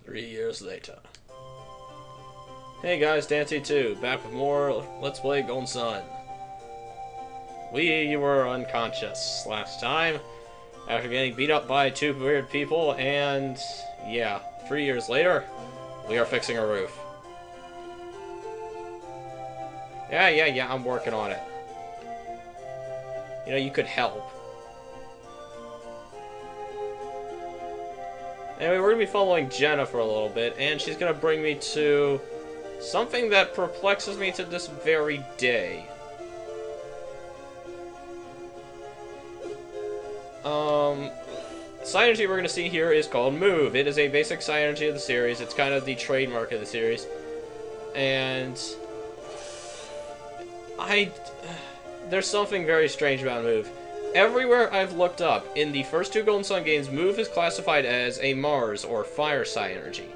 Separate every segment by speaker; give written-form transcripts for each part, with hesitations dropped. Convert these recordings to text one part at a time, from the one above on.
Speaker 1: 3 years later. Hey guys, Dancy2, back with more Let's Play Golden Sun. We were unconscious last time, after getting beat up by two weird people, and yeah, 3 years later, we are fixing a roof. Yeah, I'm working on it. You know, you could help. Anyway, we're going to be following Jenna for a little bit, and she's going to bring me to something that perplexes me to this very day. Psi energy we're going to see here is called Move. It is a basic Psi energy of the series. It's kind of the trademark of the series. And there's something very strange about Move. Everywhere I've looked up, in the first two Golden Sun games, Move is classified as a Mars or Fire Psi energy,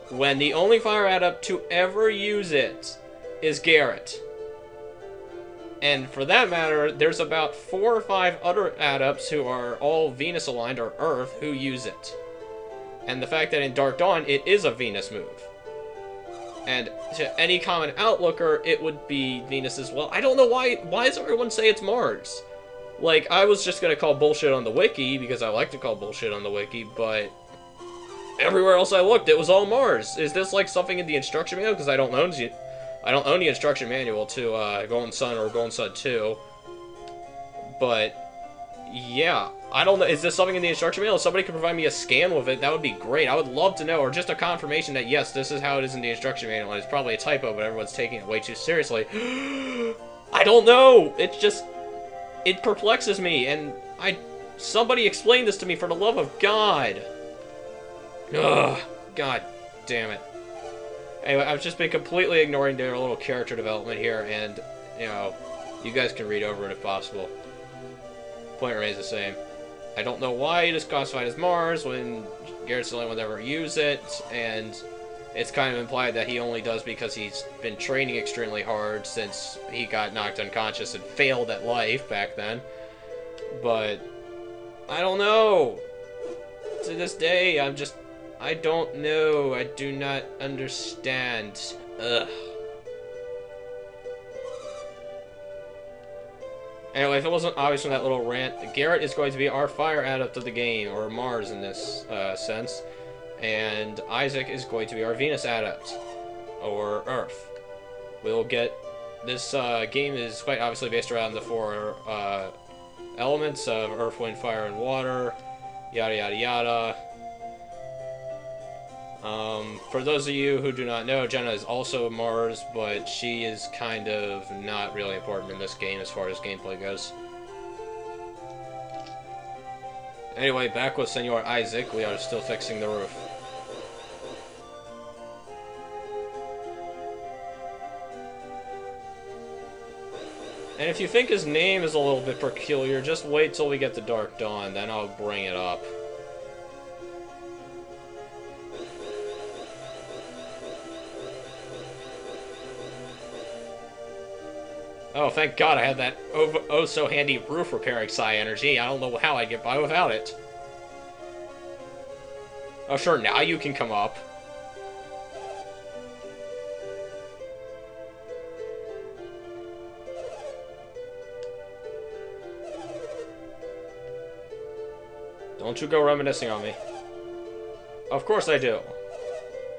Speaker 1: when the only Fire adept to ever use it is Garrett. And for that matter, there's about 4 or 5 other adepts who are all Venus aligned, or Earth, who use it. And the fact that in Dark Dawn, it is a Venus move. And to any common outlooker, it would be Venus as well. I don't know why does everyone say it's Mars? Like, I was just gonna call bullshit on the wiki, because I like to call bullshit on the wiki, but everywhere else I looked, it was all Mars. Is this like something in the instruction manual? Because I don't own the instruction manual to Golden Sun or Golden Sun 2. But yeah, I don't know. Is this something in the instruction manual? If somebody could provide me a scan with it, that would be great. I would love to know, or just a confirmation that yes, this is how it is in the instruction manual. And it's probably a typo, but everyone's taking it way too seriously. I don't know. It perplexes me, and somebody explain this to me for the love of God. Ugh, God damn it. Anyway, I've just been completely ignoring their little character development here, and, you know, you guys can read over it if possible. Point remains the same. I don't know why it is classified as Mars when Garrett's the only one to ever use it, and it's kind of implied that he only does because he's been training extremely hard since he got knocked unconscious and failed at life back then. But I don't know. To this day, I don't know. I do not understand. Ugh. Anyway, if it wasn't obvious from that little rant, Garrett is going to be our fire adept of the game, or Mars in this sense. And Isaac is going to be our Venus adept, or Earth. We'll get... This game is quite obviously based around the 4 elements of Earth, Wind, Fire, and Water. Yada, yada, yada. For those of you who do not know, Jenna is also Mars, but she is kind of not really important in this game as far as gameplay goes. Anyway, back with Senor Isaac, we are still fixing the roof. And if you think his name is a little bit peculiar, just wait till we get to Dark Dawn, then I'll bring it up. Oh, thank God I had that oh-so-handy roof repairing Psi energy. I don't know how I'd get by without it. Oh, sure, now you can come up. Don't you go reminiscing on me. Of course I do.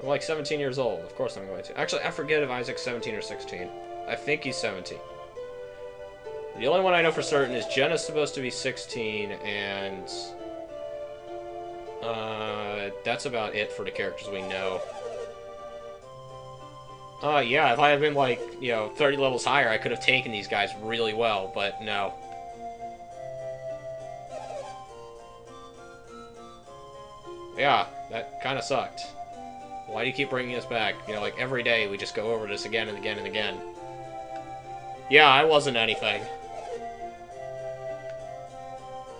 Speaker 1: I'm like 17 years old. Of course I'm going to. Actually, I forget if Isaac's 17 or 16. I think he's 17. The only one I know for certain is Jenna's supposed to be 16, and that's about it for the characters we know. Yeah, if I had been like, 30 levels higher, I could have taken these guys really well, but no. Yeah, that kind of sucked. Why do you keep bringing us back? Like every day we just go over this again and again and again. Yeah, I wasn't anything.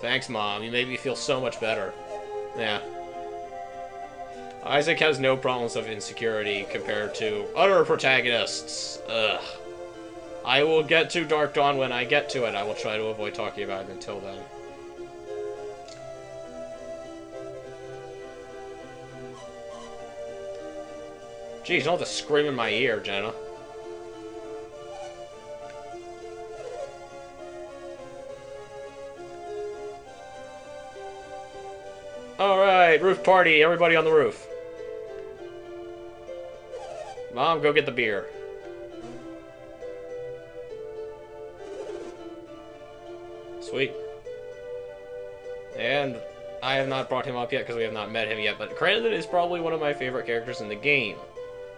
Speaker 1: Thanks, Mom. You made me feel so much better. Yeah. Isaac has no problems of insecurity compared to other protagonists. Ugh. I will get to Dark Dawn when I get to it. I will try to avoid talking about it until then. Jeez, you don't have to scream in my ear, Jenna. Alright, roof party, everybody on the roof. Mom, go get the beer. Sweet. And I have not brought him up yet because we have not met him yet, but Crandon is probably one of my favorite characters in the game.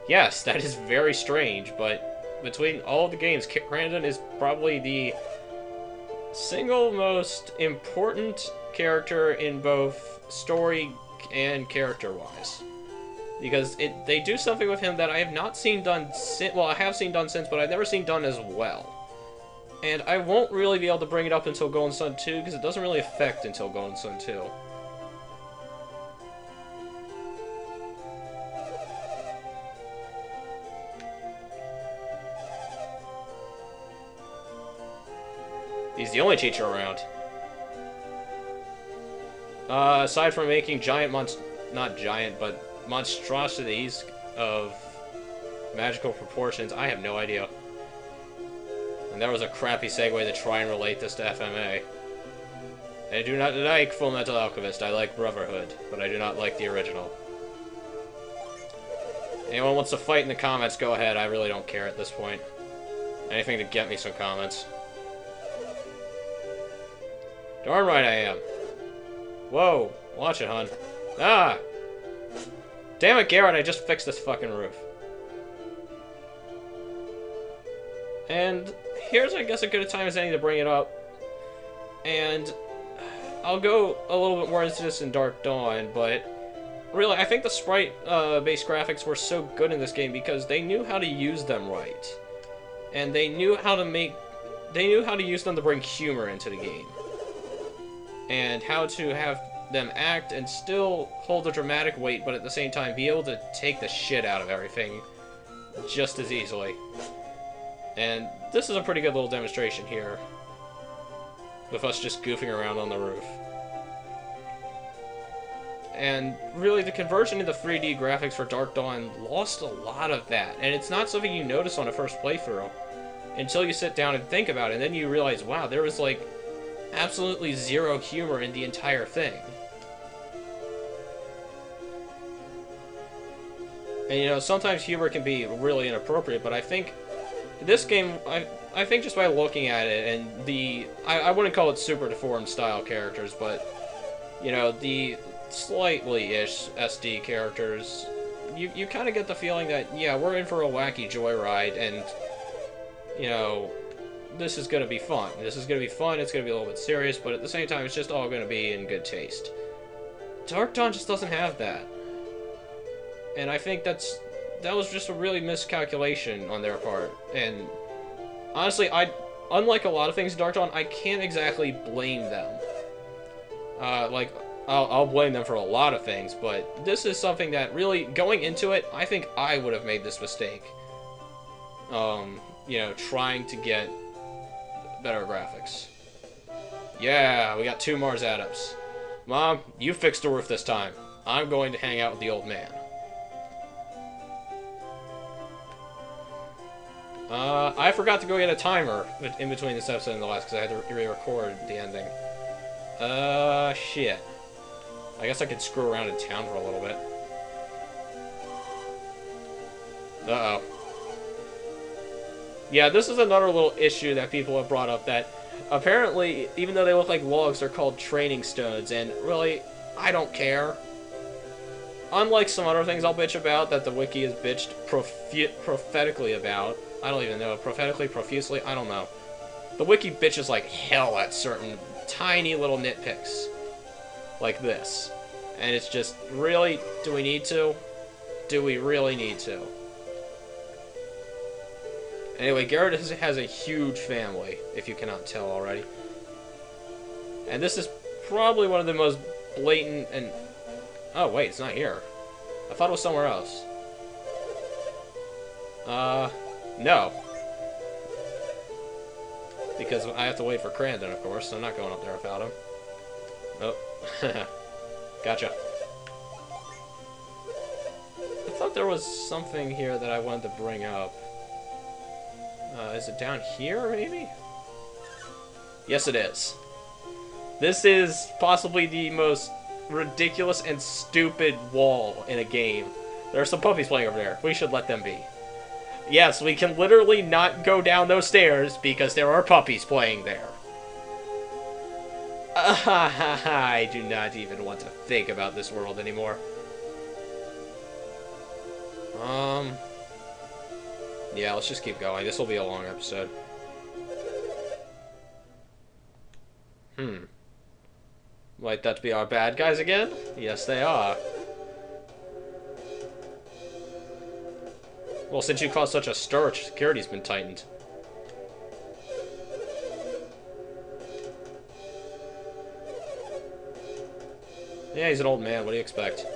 Speaker 1: Yes, that is very strange, but between all of the games, Crandon is probably the single most important character in both story and character-wise. Because they do something with him that I have not seen done since, well, I have seen done since, but I've never seen done as well. And I won't really be able to bring it up until Golden Sun 2, because it doesn't really affect until Golden Sun 2. He's the only teacher around. Aside from making giant not giant, but monstrosities of magical proportions, I have no idea. And that was a crappy segue to try and relate this to FMA. I do not like Fullmetal Alchemist, I like Brotherhood, but I do not like the original. Anyone wants to fight in the comments, go ahead, I really don't care at this point. Anything to get me some comments. Darn right I am. Whoa, watch it, hon. Ah! Damn it, Garrett, I just fixed this fucking roof. And here's, I guess, a good time as any to bring it up. And I'll go a little bit more into this in Dark Dawn, but really, I think the sprite-based graphics were so good in this game because they knew how to use them right. And they knew how to use them to bring humor into the game. And how to have them act and still hold a dramatic weight, but at the same time be able to take the shit out of everything just as easily. And this is a pretty good little demonstration here, with us just goofing around on the roof. And really, the conversion into 3D graphics for Dark Dawn lost a lot of that, and it's not something you notice on a first playthrough until you sit down and think about it, and then you realize, wow, there was like absolutely zero humor in the entire thing. And you know, sometimes humor can be really inappropriate, but I think this game, I think just by looking at it, and I wouldn't call it super deformed style characters, but, you know, the slightly-ish SD characters, you kind of get the feeling that, yeah, we're in for a wacky joyride, and, you know, this is going to be fun. This is going to be fun, it's going to be a little bit serious, but at the same time, it's just all going to be in good taste. Dark Dawn just doesn't have that. And I think that was just a really miscalculation on their part. And honestly, unlike a lot of things in Dark Dawn, I can't exactly blame them. Like, I'll blame them for a lot of things, but this is something that really, going into it, I think I would have made this mistake. You know, trying to get better graphics. Yeah, we got 2 Mars Adepts. Mom, you fixed the roof this time. I'm going to hang out with the old man. I forgot to go get a timer in between this episode and the last because I had to re-record the ending. Shit. I guess I could screw around in town for a little bit. Uh-oh. Yeah, this is another little issue that people have brought up, that apparently, even though they look like logs, they're called training stones, and really, I don't care. Unlike some other things I'll bitch about, that the wiki is bitched prophetically about. I don't even know. Prophetically, profusely? I don't know. The wiki bitches like hell at certain tiny little nitpicks. Like this. And it's just, really? Do we need to? Do we really need to? Anyway, Garrett has a huge family, if you cannot tell already. And this is probably one of the most blatant and... Oh, wait, it's not here. I thought it was somewhere else. No. Because I have to wait for Crandon, of course, so I'm not going up there without him. Oh. Gotcha. I thought thought there was something here that I wanted to bring up. Is it down here, maybe? Yes, it is. This is possibly the most ridiculous and stupid wall in a game. There are some puppies playing over there. We should let them be. Yes, we can literally not go down those stairs because there are puppies playing there. I do not even want to think about this world anymore. Yeah, let's just keep going. This will be a long episode. Might that be our bad guys again? Yes, they are. Well, since you caused such a stir, security's been tightened. Yeah, he's an old man. What do you expect?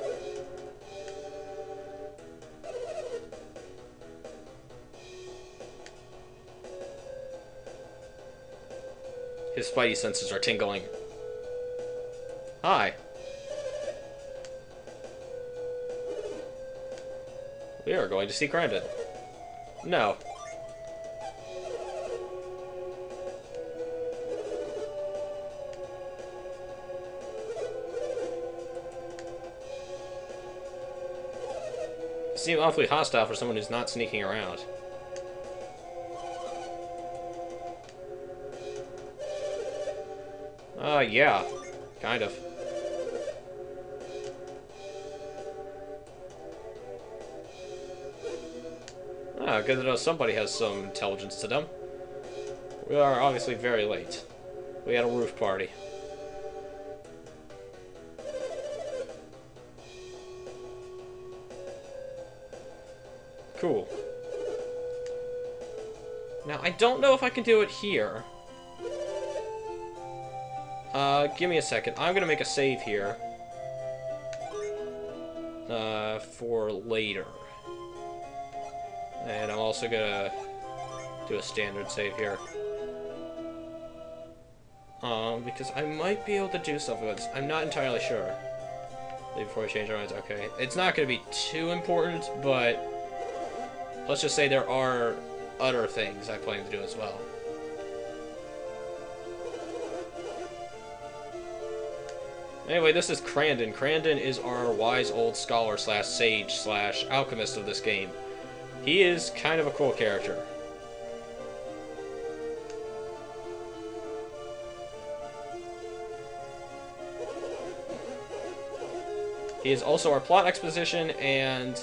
Speaker 1: His spidey senses are tingling. Hi. We are going to see Crandon. No. You seem awfully hostile for someone who's not sneaking around. Yeah. Kind of. Ah, good to know somebody has some intelligence to them. We are obviously very late. We had a roof party. Cool. Now, I don't know if I can do it here. Give me a second. I'm gonna make a save here. For later. And I'm also gonna do a standard save here. Because I might be able to do something with this. I'm not entirely sure. Before we change our minds, okay. It's not gonna be too important, but let's just say there are other things I plan to do as well. Anyway, this is Crandon. Crandon is our wise old scholar slash sage slash alchemist of this game. He is kind of a cool character. He is also our plot exposition, and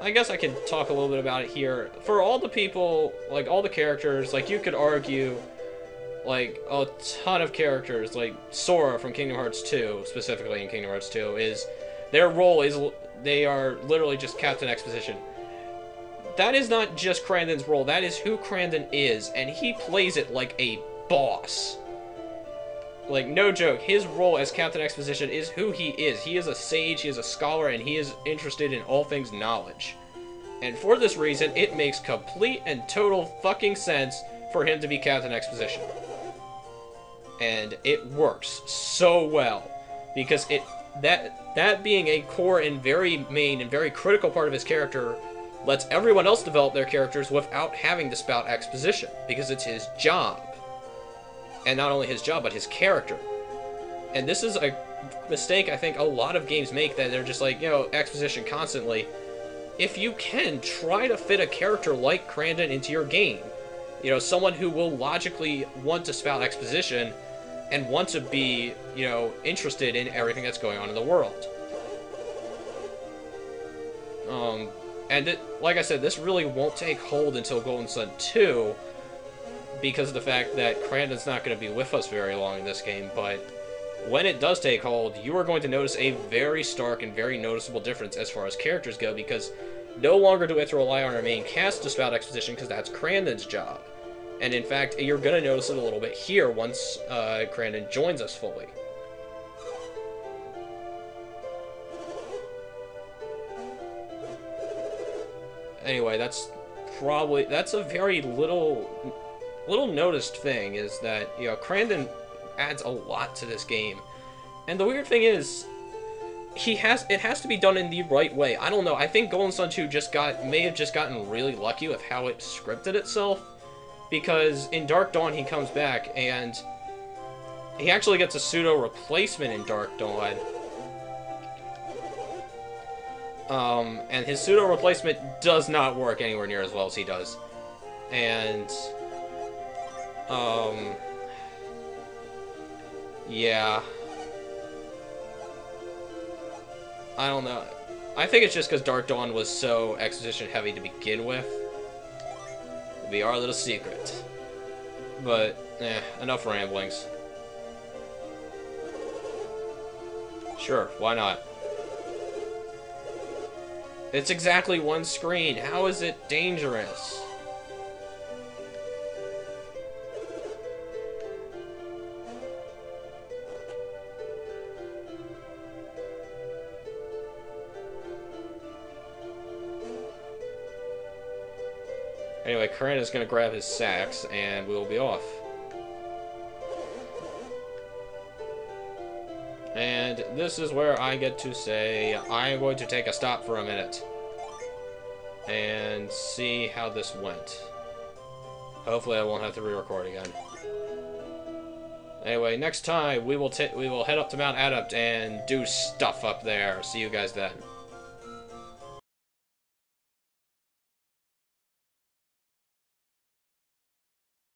Speaker 1: I guess I could talk a little bit about it here. For all the people, like all the characters, like you could argue like a ton of characters, like Sora from Kingdom Hearts 2, specifically in Kingdom Hearts 2, is their role is they are literally just Captain Exposition. That is not just Crandon's role, that is who Crandon is, and he plays it like a boss. Like, no joke, his role as Captain Exposition is who he is. He is a sage, he is a scholar, and he is interested in all things knowledge. And for this reason, it makes complete and total fucking sense for him to be Captain Exposition. And it works so well, because that being a core and very main and very critical part of his character lets everyone else develop their characters without having to spout exposition, because it's his job. And not only his job, but his character. And this is a mistake I think a lot of games make, that they're just like, you know, exposition constantly. If you can, try to fit a character like Crandon into your game. You know, someone who will logically want to spout exposition and want to be, you know, interested in everything that's going on in the world. And like I said, this really won't take hold until Golden Sun 2, because of the fact that Crandon's not going to be with us very long in this game, but when it does take hold, you are going to notice a very stark and very noticeable difference as far as characters go, because no longer do we have to rely on our main cast to spout exposition, because that's Crandon's job. And in fact, you're going to notice it a little bit here once Crandon joins us fully. Anyway, that's a very little noticed thing, is that, you know, Crandon adds a lot to this game. And the weird thing is, it has to be done in the right way. I don't know. I think Golden Sun 2 may have just gotten really lucky with how it scripted itself, because in Dark Dawn he comes back and he actually gets a pseudo replacement in Dark Dawn. And his pseudo replacement does not work anywhere near as well as he does. And yeah. I don't know. I think it's just because Dark Dawn was so exposition heavy to begin with. It'll be our little secret. But, enough ramblings. Sure, why not? It's exactly one screen. How is it dangerous? Anyway, Corinne is going to grab his sacks, and we'll be off. And this is where I get to say, I'm going to take a stop for a minute. And see how this went. Hopefully I won't have to re-record again. Anyway, next time, we will head up to Mount Adept and do stuff up there. See you guys then.